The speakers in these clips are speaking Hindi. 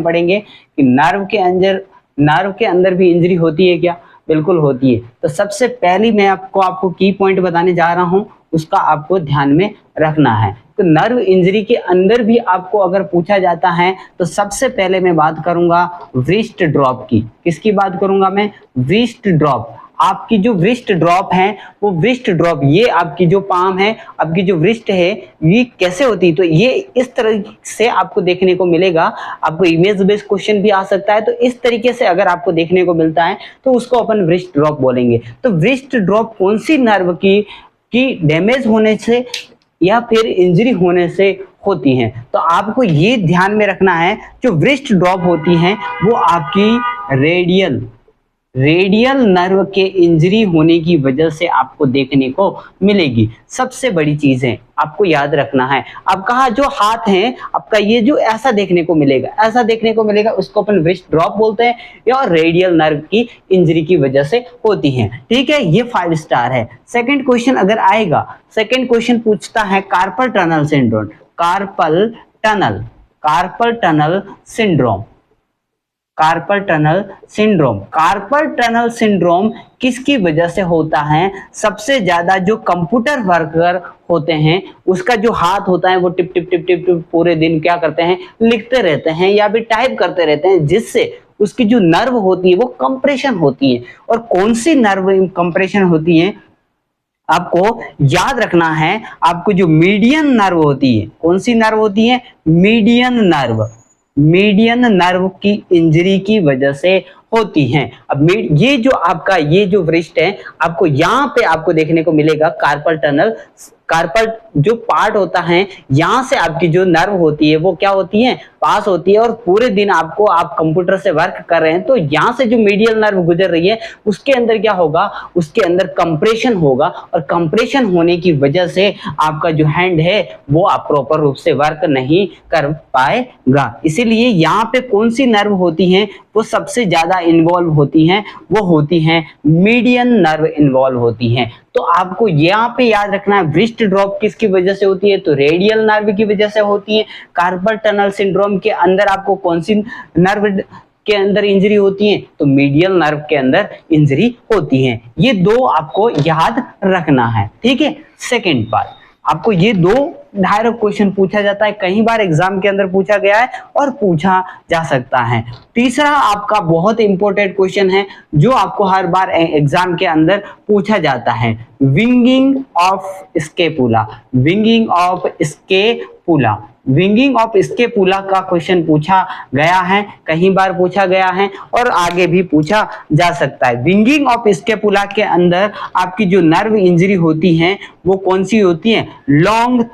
पढ़ेंगे कि नर्व के अंदर भी इंजरी होती है क्या? बिल्कुल होती है। तो सबसे पहली मैं आपको की पॉइंट बताने जा रहा हूं, उसका आपको ध्यान में रखना है। तो नर्व इंजरी के अंदर भी आपको अगर पूछा जाता है तो सबसे पहले मैं बात करूंगा व्रिस्ट ड्रॉप की। किसकी बात करूंगा मैं? Wrist drop. आपकी जो व्रिस्ट ड्रॉप है वो व्रिस्ट ड्रॉप, ये आपकी जो पाम है, आपकी जो व्रिस्ट है, ये कैसे होती है? तो ये इस तरह से आपको देखने को मिलेगा। आपको इमेज बेस्ड क्वेश्चन भी आ सकता है, तो इस तरीके से अगर आपको देखने को मिलता है तो उसको अपन व्रिस्ट ड्रॉप बोलेंगे। तो व्रिस्ट ड्रॉप कौन सी नर्व की डैमेज होने से या फिर इंजरी होने से होती हैं? तो आपको ये ध्यान में रखना है, जो व्रिस्ट ड्रॉप होती हैं वो आपकी रेडियल नर्व के इंजरी होने की वजह से आपको देखने को मिलेगी। सबसे बड़ी चीज है आपको याद रखना है। अब कहा जो हाथ है आपका, ये जो ऐसा देखने को मिलेगा उसको अपन व्रिस्ट ड्रॉप बोलते हैं, या रेडियल नर्व की इंजरी की वजह से होती है। ठीक है, ये 5 स्टार है। सेकंड क्वेश्चन अगर आएगा, सेकंड क्वेश्चन पूछता है carpal tunnel syndrome. Carpal tunnel syndrome किसकी वजह से होता है? सबसे ज्यादा जो कंप्यूटर वर्कर होते हैं उसका जो हाथ होता है वो tip tip tip tip tip पूरे दिन क्या करते हैं? लिखते रहते हैं या भी टाइप करते रहते हैं, जिससे उसकी जो नर्व होती है वो कंप्रेशन होती है। और कौन सी नर्व कंप्रेशन होती है? आपको याद रखना है, आपको जो मीडियन नर्व होती है, कौन सी नर्व होती है? मीडियन नर्व की इंजरी की वजह से होती हैं। अब ये जो व्रिस्ट है, आपको यहाँ पे आपको देखने को मिलेगा कार्पल जो पार्ट होता है, यहाँ से आपकी जो नर्व होती है वो क्या होती है? पास होती है। और पूरे दिन आप कंप्यूटर से वर्क कर रहे हैं तो यहाँ से जो मीडियल नर्व गुजर रही है उसके अंदर क्या होगा? उसके अंदर कंप्रेशन होगा, और कंप्रेशन होने की वजह से आपका जो हैंड है वो आप प्रॉपर रूप से वर्क नहीं कर पाएगा। इसीलिए यहाँ पे कौन सी नर्व होती है वो सबसे ज्यादा इन्वॉल्व होती हैं? वो होती हैं मीडियन नर्व इन्वॉल्व होती हैं। तो आपको यहाँ पे याद रखना है, व्रिस्ट ड्रॉप किसकी वजह से होती है? तो रेडियल नर्व की वजह से होती है। कार्पल टनल सिंड्रोम के अंदर आपको कौन सी नर्व के अंदर इंजरी होती है? तो मीडियल नर्व के अंदर इंजरी होती है। ये दो आपको याद रखना है। ठीक है, सेकेंड पार्ट, आपको ये दो डायरेक्ट क्वेश्चन पूछा जाता है, कई बार एग्जाम के अंदर पूछा गया है और पूछा जा सकता है। तीसरा आपका बहुत इंपॉर्टेंट क्वेश्चन है जो आपको हर बार एग्जाम के अंदर पूछा जाता है, विंगिंग ऑफ स्केपुला का क्वेश्चन पूछा गया है, कई बार पूछा गया है और आगे भी पूछा जा सकता है। विंगिंग ऑफ स्केपुला के अंदर आपकी जो नर्व इंजरी होती है वो कौन सी होती है? लॉन्ग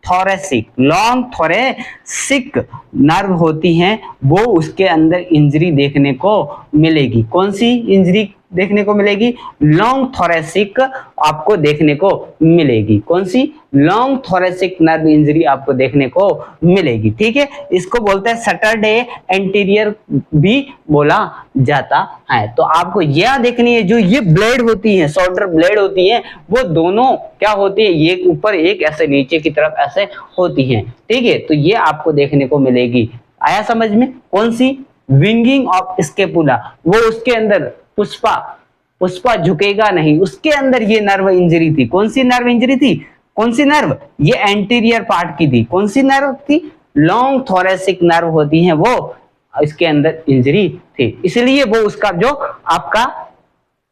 थोरेसिक नर्व होती हैं, वो उसके अंदर इंजरी देखने को मिलेगी। कौन सी इंजरी देखने को मिलेगी? लॉन्ग थोरेसिक आपको देखने को मिलेगी। कौन सी? लॉन्ग थोरेसिक नर्व इंजरी आपको देखने को मिलेगी। ठीक है, इसको बोलते हैं सैटरडे एंटीरियर भी बोला जाता है। तो आपको यह देखनी है, जो ये ब्लेड होती है, शोल्डर ब्लेड होती है, वो दोनों क्या होती है? एक ऊपर एक ऐसे नीचे की तरफ ऐसे होती हैं। ठीक है, तो ये आपको देखने को मिलेगी। आया समझ में? कौन सी? विंगिंग ऑफ स्केपुला, वो उसके अंदर पुष्पा झुकेगा नहीं, उसके अंदर ये नर्व इंजरी थी। कौन सी नर्व इंजरी थी? कौन सी नर्व? ये एंटीरियर पार्ट की थी। कौन सी नर्व थी? लॉन्ग थोरेसिक नर्व होती है, वो इसके अंदर इंजरी थी। इसलिए वो उसका जो आपका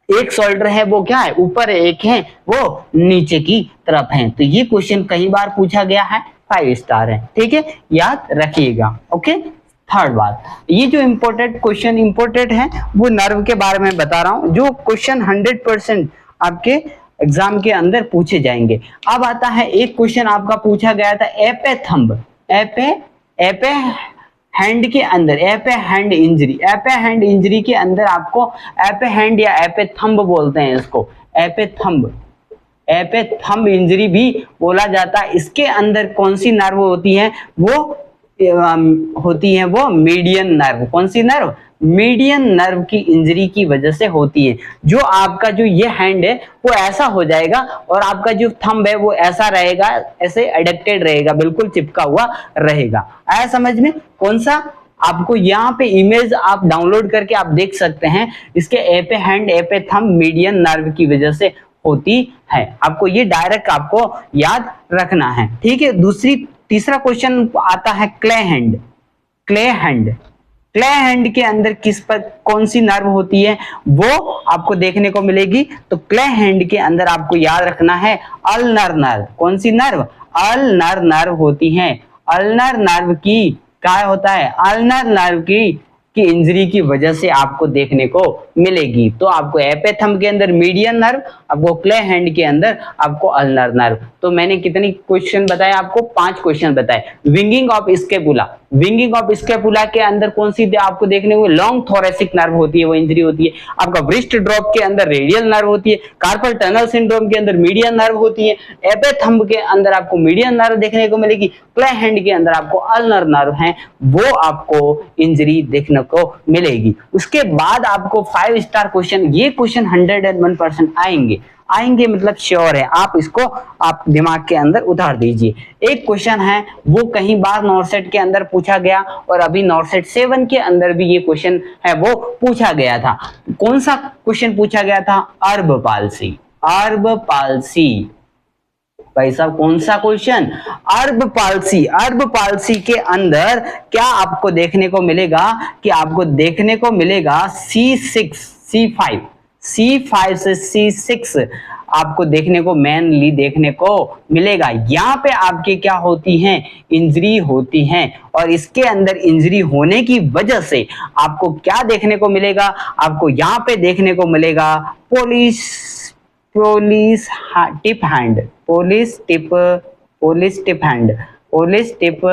एक शोल्डर है वो क्या है? ऊपर, एक है वो नीचे की तरफ है। तो ये क्वेश्चन कई बार पूछा गया है, 5 स्टार है। ठीक है, याद रखिएगा। ओके, थर्ड बात, ये जो इंपॉर्टेंट है वो नर्व के बारे में बता रहा हूं, जो क्वेश्चन 100% आपके एग्जाम के अंदर पूछे जाएंगे। अब आता है एक क्वेश्चन आपका पूछा गया था, एपे हैंड के अंदर, एपे हैंड इंजरी के अंदर आपको एपे हैंड या एपे थंब बोलते हैं इसको, एपे थंब इंजरी भी बोला जाता है। इसके अंदर कौन सी नर्व होती है? वो होती है वो मीडियन नर्व। कौन सी नर्व? मीडियन नर्व की इंजरी की वजह से होती है। जो आपका जो ये हैंड है वो ऐसा हो जाएगा और आपका जो थंब है वो ऐसा रहेगा, ऐसे एडक्टेड रहेगा, बिल्कुल चिपका हुआ रहेगा। आया समझ में? कौन सा? आपको यहाँ पे इमेज आप डाउनलोड करके आप देख सकते हैं। इसके ए पे हैंड, ए पे थंब मीडियन नर्व की वजह से होती है। आपको ये डायरेक्ट आपको याद रखना है, ठीक है। तीसरा क्वेश्चन आता है clay hand. Clay hand, clay hand के अंदर किस पर कौन सी नर्व होती है वो आपको देखने को मिलेगी। तो क्ले हैंड के अंदर आपको याद रखना है अल्नर नर्व। कौन सी नर्व? अल्नर नर्व होती है। अल्नर नर्व की क्या होता है? अल्नर नर्व की इंजरी की वजह से आपको देखने को मिलेगी। तो आपको एपे थंब के अंदर मीडियन नर्व, आपको क्ले हैंड के अंदर आपको अल्नर नर्व। तो मैंने कितनी क्वेश्चन बताए आपको? 5 क्वेश्चन बताए। Winging of scapula, winging of scapula के अंदर कौन सी आपको देखने को? लॉन्ग थोरेसिक नर्व होती है, वो इंजरी होती है। आपका ब्रिस्ट ड्रॉप के अंदर रेडियल नर्व होती है। कार्पल टनल सिंड्रोम के अंदर मीडियन नर्व होती है। एपे थंब के अंदर आपको मीडियन नर्व देखने को मिलेगी। क्ले हैंड के अंदर आपको अल्नर नर्व है, वो आपको इंजरी देखने को मिलेगी। उसके बाद आपको 5 स्टार क्वेश्चन, ये क्वेश्चन 101% आएंगे मतलब श्योर है। आप इसको आप दिमाग के अंदर उतार दीजिए। एक क्वेश्चन है वो कहीं बार नॉर्सेट के अंदर पूछा गया और अभी नॉर्सेट 7 के अंदर भी ये क्वेश्चन है वो पूछा गया था। कौन सा क्वेश्चन पूछा गया था? अर्ब पालसी। अर्ब पालसी भाई साहब, कौन सा क्वेश्चन? अर्ब पालसी। अर्ब पालसी के अंदर क्या आपको देखने को मिलेगा? कि आपको देखने को मिलेगा C6 C5 C5 से C6 आपको देखने को मेनली देखने को मिलेगा। यहाँ पे आपके क्या होती हैं? इंजरी होती हैं। और इसके अंदर इंजरी होने की वजह से आपको क्या देखने को मिलेगा? आपको यहाँ पे देखने को मिलेगा police tip hand. Police tip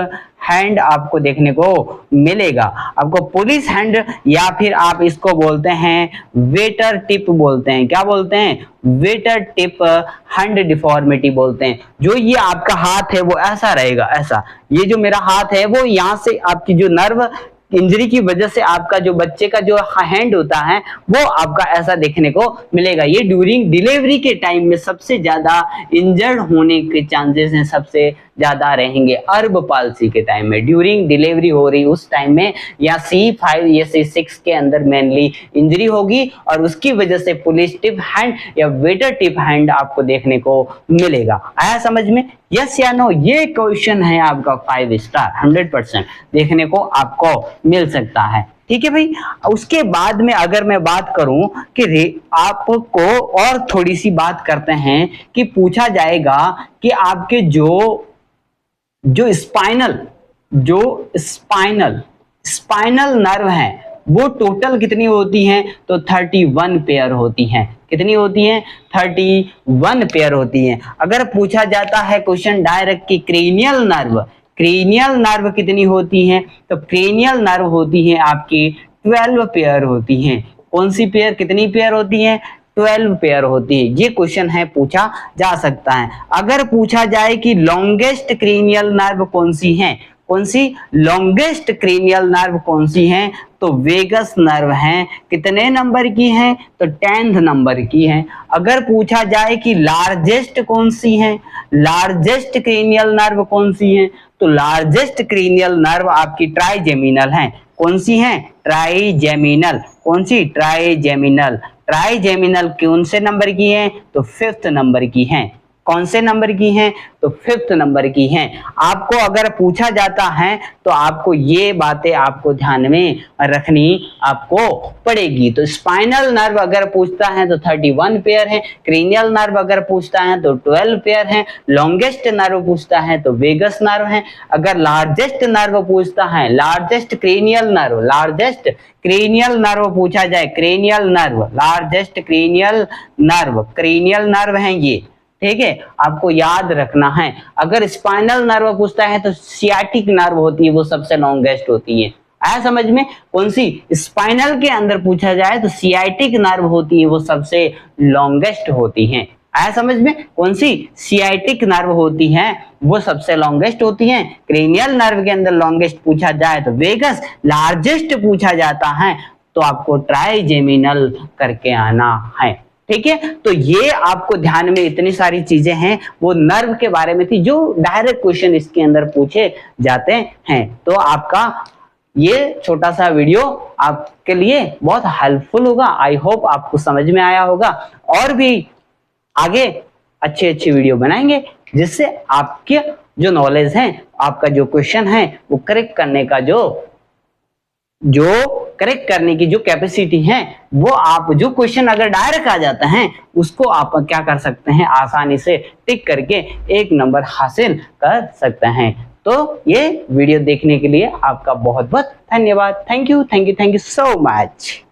hand आपको देखने को मिलेगा। आपको पुलिस हैंड या फिर आप इसको बोलते हैं वेटर टिप बोलते हैं। क्या बोलते हैं? वेटर टिप हैंड डिफॉर्मिटी बोलते हैं। जो ये आपका हाथ है वो ऐसा रहेगा, ऐसा। ये जो मेरा हाथ है वो यहाँ से आपकी जो नर्व इंजरी की वजह से आपका जो बच्चे का जो हैंड होता है वो आपका ऐसा देखने को मिलेगा। ये ड्यूरिंग डिलीवरी के टाइम में सबसे ज्यादा इंजर्ड होने के चांसेस हैं, सबसे ज्यादा रहेंगे अर्ब पालसी के टाइम में। ड्यूरिंग डिलीवरी हो रही उस टाइम में या C5 या C6 के अंदर मेनली इंजरी होगी और उसकी वजह से पुलिस टिप हैंड या वेटर टिप हैंड आपको देखने को मिलेगा। आया समझ में? यस या नो? ये क्वेश्चन है आपका 5 स्टार 100% देखने को आपको मिल सकता है, ठीक है भाई। उसके बाद में अगर मैं बात करूं कि आपको और थोड़ी सी बात करते हैं कि पूछा जाएगा कि आपके जो स्पाइनल नर्व है वो टोटल कितनी होती हैं? तो 31 पेयर होती हैं। कितनी होती हैं? 31 पेयर होती हैं। अगर पूछा जाता है क्वेश्चन डायरेक्ट की क्रेनियल नर्व कितनी होती हैं? तो क्रेनियल नर्व होती हैं आपकी 12 पेयर होती हैं। कौन सी पेयर? कितनी पेयर होती हैं? 12 पेयर होती है। ये क्वेश्चन है पूछा जा सकता है। अगर पूछा जाए कि लॉन्गेस्ट क्रेनियल नर्व कौन सी है? कौन सी? लॉन्गेस्ट क्रेनियल नर्व कौन सी है? तो वेगस नर्व है। कितने नंबर की है? तो 10th नंबर की है। अगर पूछा जाए कि लार्जेस्ट कौन सी है, लार्जेस्ट क्रेनियल नर्व कौन सी है? तो लार्जेस्ट क्रेनियल नर्व आपकी ट्राइजेमिनल है। कौन सी है? ट्राइजेमिनल। कौन सी? ट्राइजेमिनल। ट्राइजेमिनल कौन से नंबर की है? तो 5th नंबर की है। कौन से नंबर की हैं? तो 5th नंबर की हैं। आपको अगर पूछा जाता है तो आपको ये बातें आपको ध्यान में रखनी आपको पड़ेगी। तो स्पाइनल नर्व अगर पूछता है तो 31 पेयर है। क्रेनियल नर्व अगर पूछता है तो 12 पेयर है। लॉन्गेस्ट नर्व पूछता है तो वेगस नर्व है। अगर लार्जेस्ट नर्व पूछता है, लार्जेस्ट क्रेनियल नर्व पूछा जाए, cranial nerve, largest cranial nerve है ये, ठीक है, आपको याद रखना है। अगर स्पाइनल नर्व पूछता है तो सियाटिक नर्व होती है, वो सबसे लॉन्गेस्ट होती है। आया समझ में? कौन सी? स्पाइनल के अंदर पूछा जाए तो सियाटिक नर्व होती है, वो सबसे लॉन्गेस्ट होती है। आया समझ में? कौन सी? सियाटिक नर्व होती है, वो सबसे लॉन्गेस्ट होती है। क्रेनियल नर्व के अंदर लॉन्गेस्ट पूछा जाए तो वेगस, लार्जेस्ट पूछा जाता है तो आपको ट्राइजेमिनल करके आना है। ठीक है, तो ये आपको ध्यान में इतनी सारी चीजें हैं वो नर्व के बारे में थी जो डायरेक्ट क्वेश्चन इसके अंदर पूछे जाते हैं। तो आपका ये छोटा सा वीडियो आपके लिए बहुत हेल्पफुल होगा। आई होप आपको समझ में आया होगा। और भी आगे अच्छे अच्छे वीडियो बनाएंगे जिससे आपके जो नॉलेज है, आपका जो क्वेश्चन है वो करेक्ट करने का जो करेक्ट करने की जो कैपेसिटी है वो आप जो क्वेश्चन अगर डायरेक्ट आ जाता है उसको आप क्या कर सकते हैं, आसानी से टिक करके 1 नंबर हासिल कर सकते हैं। तो ये वीडियो देखने के लिए आपका बहुत बहुत धन्यवाद। Thank you so much.